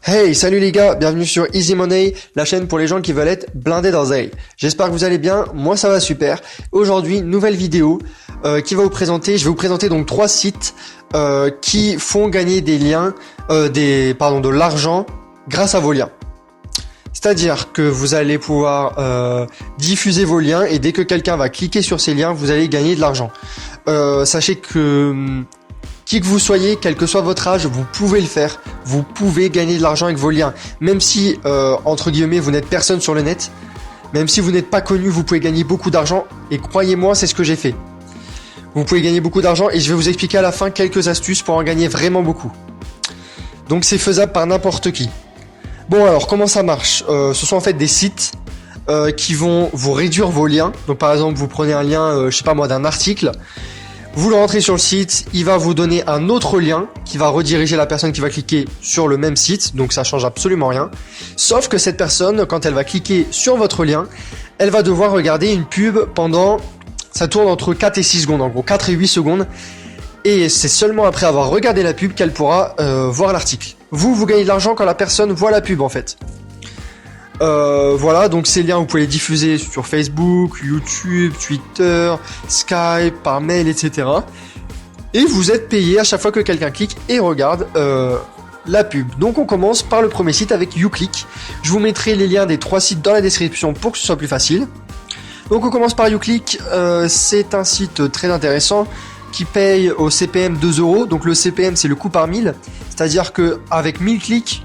Hey, salut les gars, bienvenue sur Easy Money, la chaîne pour les gens qui veulent être blindés d'oseille. J'espère que vous allez bien, moi ça va super. Aujourd'hui, nouvelle vidéo qui va vous présenter, je vais vous présenter donc 3 sites qui font gagner des liens, de l'argent grâce à vos liens. C'est-à-dire que vous allez pouvoir diffuser vos liens et dès que quelqu'un va cliquer sur ces liens, vous allez gagner de l'argent. Sachez que qui que vous soyez, quel que soit votre âge, vous pouvez le faire. Vous pouvez gagner de l'argent avec vos liens. Même si, entre guillemets, vous n'êtes personne sur le net, même si vous n'êtes pas connu, vous pouvez gagner beaucoup d'argent. Et croyez-moi, c'est ce que j'ai fait. Vous pouvez gagner beaucoup d'argent et je vais vous expliquer à la fin quelques astuces pour en gagner vraiment beaucoup. Donc c'est faisable par n'importe qui. Bon alors, comment ça marche ? Ce sont en fait des sites qui vont vous réduire vos liens. Donc par exemple, vous prenez un lien, d'un article. Vous le rentrez sur le site, il va vous donner un autre lien qui va rediriger la personne qui va cliquer sur le même site, donc ça change absolument rien. Sauf que cette personne, quand elle va cliquer sur votre lien, elle va devoir regarder une pub pendant, ça tourne entre 4 et 6 secondes, en gros 4 et 8 secondes. Et c'est seulement après avoir regardé la pub qu'elle pourra voir l'article. Vous gagnez de l'argent quand la personne voit la pub en fait. Voilà, donc ces liens vous pouvez les diffuser sur Facebook, YouTube, Twitter, Skype, par mail, etc. Et vous êtes payé à chaque fois que quelqu'un clique et regarde la pub. Donc on commence par le premier site avec YouClick. Je vous mettrai les liens des 3 sites dans la description pour que ce soit plus facile. Donc on commence par YouClick, c'est un site très intéressant qui paye au CPM 2 €. Donc le CPM c'est le coût par 1000, c'est-à-dire que avec 1000 clics,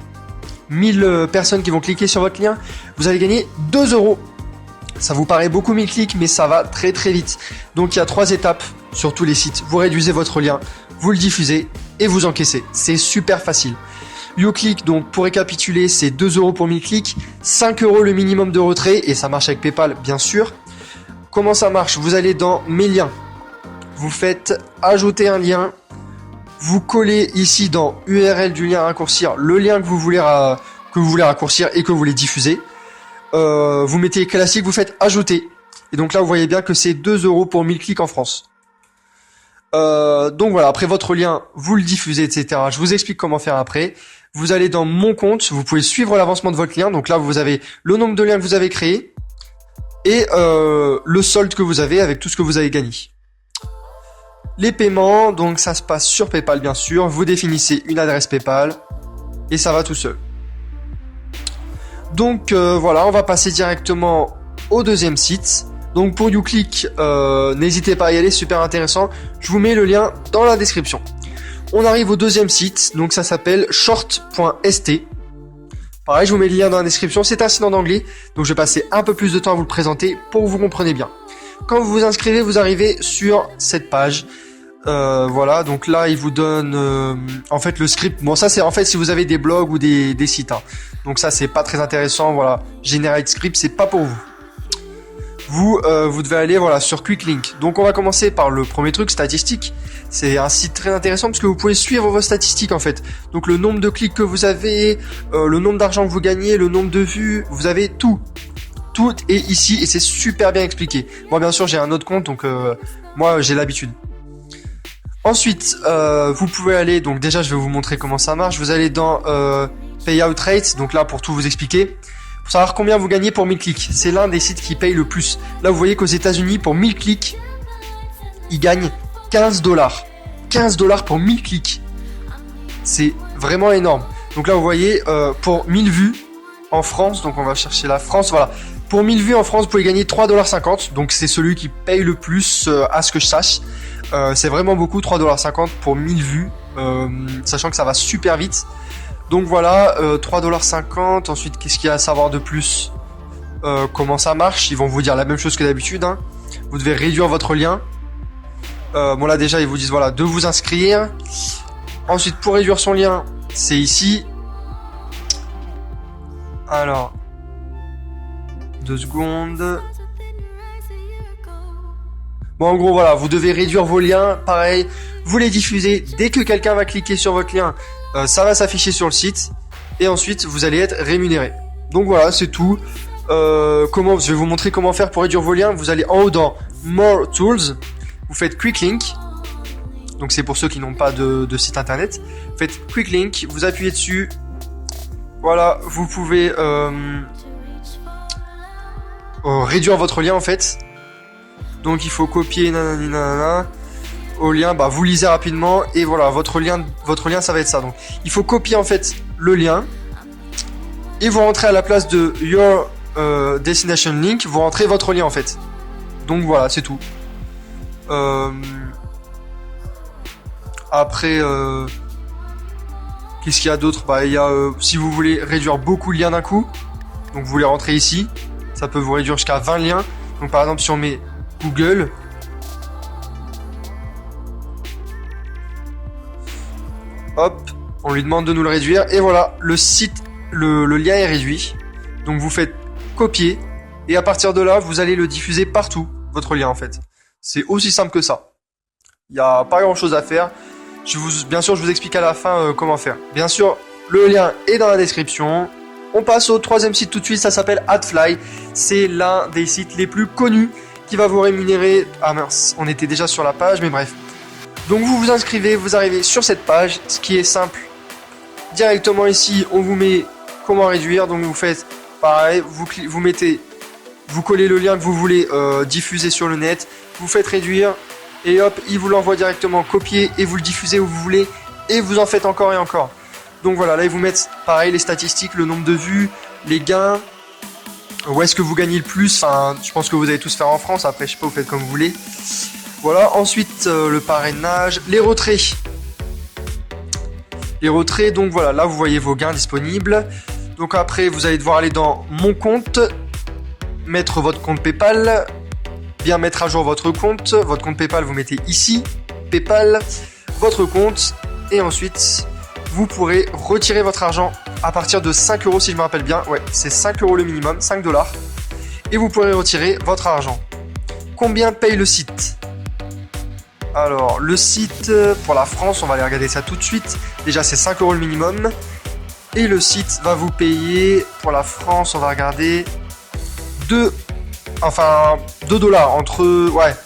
1000 personnes qui vont cliquer sur votre lien, vous allez gagner 2 €. Ça vous paraît beaucoup 1000 clics, mais ça va très très vite. Donc il y a 3 étapes sur tous les sites. Vous réduisez votre lien, vous le diffusez et vous encaissez. C'est super facile. YouClick, donc pour récapituler, c'est 2 € pour 1000 clics, 5 € le minimum de retrait, et ça marche avec PayPal bien sûr. Comment ça marche ? Vous allez dans mes liens, vous faites ajouter un lien, vous collez ici dans URL du lien à raccourcir le lien que vous voulez raccourcir et que vous voulez diffuser. Vous mettez classique, vous faites ajouter. Et donc là, vous voyez bien que c'est 2 € pour 1000 clics en France. Donc voilà, après votre lien, vous le diffusez, etc. Je vous explique comment faire après. Vous allez dans mon compte, vous pouvez suivre l'avancement de votre lien. Donc là, vous avez le nombre de liens que vous avez créés et le solde que vous avez avec tout ce que vous avez gagné. Les paiements, donc ça se passe sur PayPal bien sûr, vous définissez une adresse PayPal et ça va tout seul. Donc voilà, on va passer directement au deuxième site. Donc pour YouClick, n'hésitez pas à y aller, super intéressant. Je vous mets le lien dans la description. On arrive au deuxième site, donc ça s'appelle short.st. Pareil, je vous mets le lien dans la description, c'est un site en anglais, donc je vais passer un peu plus de temps à vous le présenter pour que vous compreniez bien. Quand vous vous inscrivez, vous arrivez sur cette page. Voilà, donc là, il vous donne en fait le script. Bon, ça c'est en fait si vous avez des blogs ou des sites. Hein. Donc ça c'est pas très intéressant. Voilà, Generate Script, c'est pas pour vous. Vous devez aller sur Quick Link. Donc on va commencer par le premier truc, statistiques. C'est un site très intéressant parce que vous pouvez suivre vos statistiques en fait. Donc le nombre de clics que vous avez, le nombre d'argent que vous gagnez, le nombre de vues, vous avez tout. Tout est ici et c'est super bien expliqué. Moi bien sûr j'ai un autre compte donc moi j'ai l'habitude. Ensuite vous pouvez aller, donc déjà je vais vous montrer comment ça marche. Vous allez dans Payout Rate, donc là pour tout vous expliquer. Pour savoir combien vous gagnez pour 1000 clics. C'est l'un des sites qui paye le plus. Là vous voyez qu'aux États-Unis pour 1000 clics, ils gagnent 15 $. 15 $ pour 1000 clics. C'est vraiment énorme. Donc là vous voyez pour 1000 vues en France, donc on va chercher la France, voilà. Pour 1000 vues en France, vous pouvez gagner 3,50 $. Donc c'est celui qui paye le plus à ce que je sache. C'est vraiment beaucoup, 3,50 $ pour 1000 vues, sachant que ça va super vite. Donc voilà, 3,50 $. Ensuite, qu'est-ce qu'il y a à savoir de plus ? Comment ça marche ? Ils vont vous dire la même chose que d'habitude. Hein. Vous devez réduire votre lien. Bon là déjà, ils vous disent voilà de vous inscrire. Ensuite, pour réduire son lien, c'est ici. Alors, 2 secondes. Bon, en gros, voilà, vous devez réduire vos liens. Pareil, vous les diffusez. Dès que quelqu'un va cliquer sur votre lien, ça va s'afficher sur le site. Et ensuite, vous allez être rémunéré. Donc voilà, c'est tout. je vais vous montrer comment faire pour réduire vos liens. Vous allez en haut dans More Tools, vous faites Quick Link. Donc c'est pour ceux qui n'ont pas de site internet. Vous faites Quick Link, vous appuyez dessus. Voilà, vous pouvez réduire votre lien en fait. Donc il faut copier nanani nanana au lien, vous lisez rapidement et voilà, votre lien ça va être ça. Donc il faut copier en fait le lien et vous rentrez à la place de Your Destination Link, vous rentrez votre lien en fait. Donc voilà, c'est tout. Après, qu'est-ce qu'il y a d'autre? Il y a, si vous voulez réduire beaucoup de liens d'un coup, donc vous voulez rentrer ici, ça peut vous réduire jusqu'à 20 liens. Donc par exemple, si on met Google, hop, on lui demande de nous le réduire, et voilà, le site, le lien est réduit. Donc vous faites copier, et à partir de là, vous allez le diffuser partout, votre lien en fait. C'est aussi simple que ça. Il n'y a pas grand chose à faire. Bien sûr, je vous explique à la fin comment faire. Bien sûr, le lien est dans la description. On passe au troisième site tout de suite, ça s'appelle Adfly. C'est l'un des sites les plus connus qui va vous rémunérer. Ah mince, on était déjà sur la page, mais bref. Donc vous vous inscrivez, vous arrivez sur cette page, ce qui est simple. Directement ici, on vous met comment réduire. Donc vous faites pareil, vous collez le lien que vous voulez diffuser sur le net, vous faites réduire. Et hop, il vous l'envoie directement copier et vous le diffusez où vous voulez et vous en faites encore et encore. Donc voilà, là ils vous mettent pareil les statistiques, le nombre de vues, les gains, où est-ce que vous gagnez le plus. Enfin, je pense que vous allez tous faire en France, après je sais pas, vous faites comme vous voulez. Voilà, ensuite le parrainage, les retraits. Les retraits, donc voilà, là vous voyez vos gains disponibles. Donc après vous allez devoir aller dans mon compte, mettre votre compte PayPal, bien mettre à jour votre compte PayPal, vous mettez ici, PayPal, votre compte, et ensuite, vous pourrez retirer votre argent à partir de 5 € si je me rappelle bien, ouais, c'est 5 € le minimum, 5 $, et vous pourrez retirer votre argent. Combien paye le site? Alors, le site, pour la France, on va aller regarder ça tout de suite, déjà c'est 5 € le minimum, et le site va vous payer, pour la France, on va regarder, 2 $, ouais,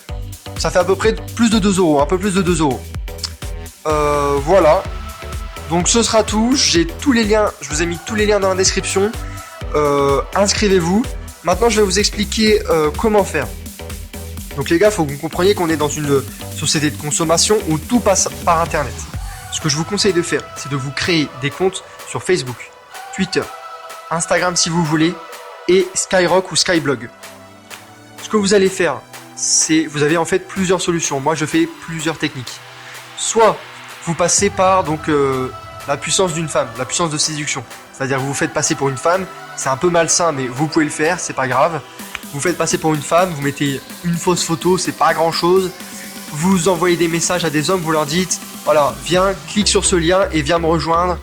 ça fait à peu près plus de 2 €, un peu plus de 2 €. Voilà, donc ce sera tout, j'ai tous les liens, je vous ai mis tous les liens dans la description, inscrivez-vous. Maintenant je vais vous expliquer comment faire. Donc les gars, il faut que vous compreniez qu'on est dans une société de consommation où tout passe par internet. Ce que je vous conseille de faire, c'est de vous créer des comptes sur Facebook, Twitter, Instagram si vous voulez, et Skyrock ou Skyblog. Ce que vous allez faire, c'est, vous avez en fait plusieurs solutions. Moi, je fais plusieurs techniques. Soit vous passez par la puissance d'une femme, la puissance de séduction. C'est-à-dire vous vous faites passer pour une femme. C'est un peu malsain, mais vous pouvez le faire, c'est pas grave. Vous faites passer pour une femme, vous mettez une fausse photo, c'est pas grand-chose. Vous envoyez des messages à des hommes, vous leur dites, voilà, viens, clique sur ce lien et viens me rejoindre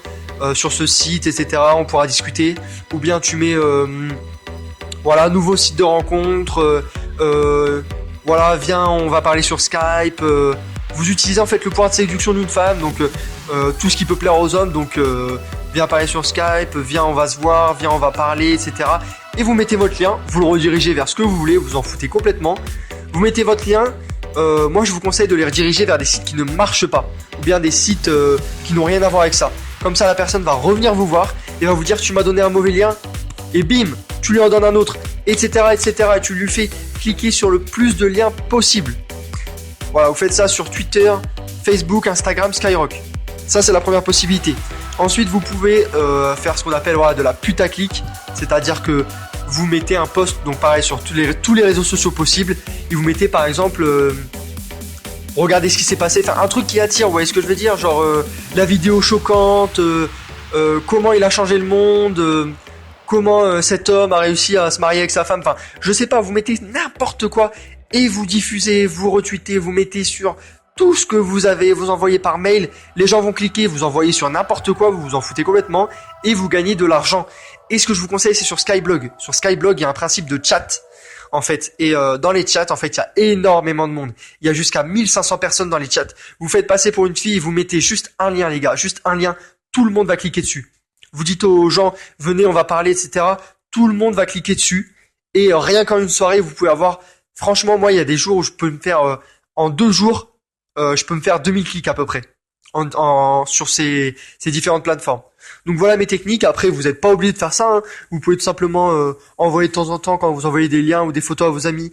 sur ce site, etc. On pourra discuter. Ou bien tu mets voilà, nouveau site de rencontre, voilà, viens, on va parler sur Skype. Vous utilisez en fait le pouvoir de séduction d'une femme, donc tout ce qui peut plaire aux hommes, donc viens parler sur Skype, viens, on va se voir, viens, on va parler, etc. Et vous mettez votre lien, vous le redirigez vers ce que vous voulez, vous en foutez complètement. Vous mettez votre lien, moi je vous conseille de les rediriger vers des sites qui ne marchent pas, ou bien des sites qui n'ont rien à voir avec ça. Comme ça, la personne va revenir vous voir et va vous dire, tu m'as donné un mauvais lien, et bim, tu lui en donnes un autre, etc., etc. Et tu lui fais cliquer sur le plus de liens possible. Voilà, vous faites ça sur Twitter, Facebook, Instagram, Skyrock. Ça, c'est la première possibilité. Ensuite, vous pouvez faire ce qu'on appelle de la putaclic, c'est-à-dire que vous mettez un post, donc pareil, sur tous les réseaux sociaux possibles, et vous mettez par exemple, regardez ce qui s'est passé, enfin un truc qui attire, vous voyez ce que je veux dire, genre la vidéo choquante, comment il a changé le monde, comment cet homme a réussi à se marier avec sa femme, enfin je sais pas, vous mettez n'importe quoi et vous diffusez, vous retweetez, vous mettez sur tout ce que vous avez, vous envoyez par mail, les gens vont cliquer, vous envoyez sur n'importe quoi, vous vous en foutez complètement et vous gagnez de l'argent. Et ce que je vous conseille, c'est sur Skyblog. Sur Skyblog, il y a un principe de chat en fait, et dans les chats en fait, il y a énormément de monde. Il y a jusqu'à 1500 personnes dans les chats. Vous faites passer pour une fille et vous mettez juste un lien les gars, juste un lien, tout le monde va cliquer dessus. Vous dites aux gens, venez, on va parler, etc. tout le monde va cliquer dessus. Et rien qu'en une soirée, vous pouvez avoir, franchement, moi, il y a des jours où je peux me faire, en 2 jours, je peux me faire 2000 clics à peu près, sur ces différentes plateformes. Donc voilà mes techniques. Après, vous n'êtes pas obligé de faire ça, hein. Vous pouvez tout simplement envoyer de temps en temps, quand vous envoyez des liens ou des photos à vos amis,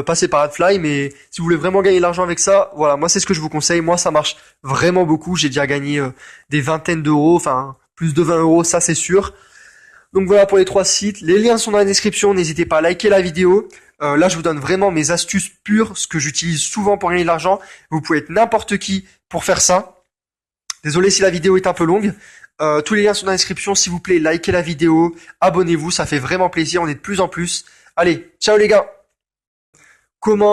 passer par AdFly. Mais si vous voulez vraiment gagner de l'argent avec ça, voilà, moi c'est ce que je vous conseille. Moi ça marche vraiment beaucoup. J'ai déjà gagné des vingtaines d'euros, enfin plus de 20 euros, ça c'est sûr. Donc voilà pour les 3 sites. Les liens sont dans la description. N'hésitez pas à liker la vidéo. Là, je vous donne vraiment mes astuces pures, ce que j'utilise souvent pour gagner de l'argent. Vous pouvez être n'importe qui pour faire ça. Désolé si la vidéo est un peu longue. Tous les liens sont dans la description. S'il vous plaît, likez la vidéo, abonnez-vous, ça fait vraiment plaisir. On est de plus en plus. Allez, ciao les gars. Comment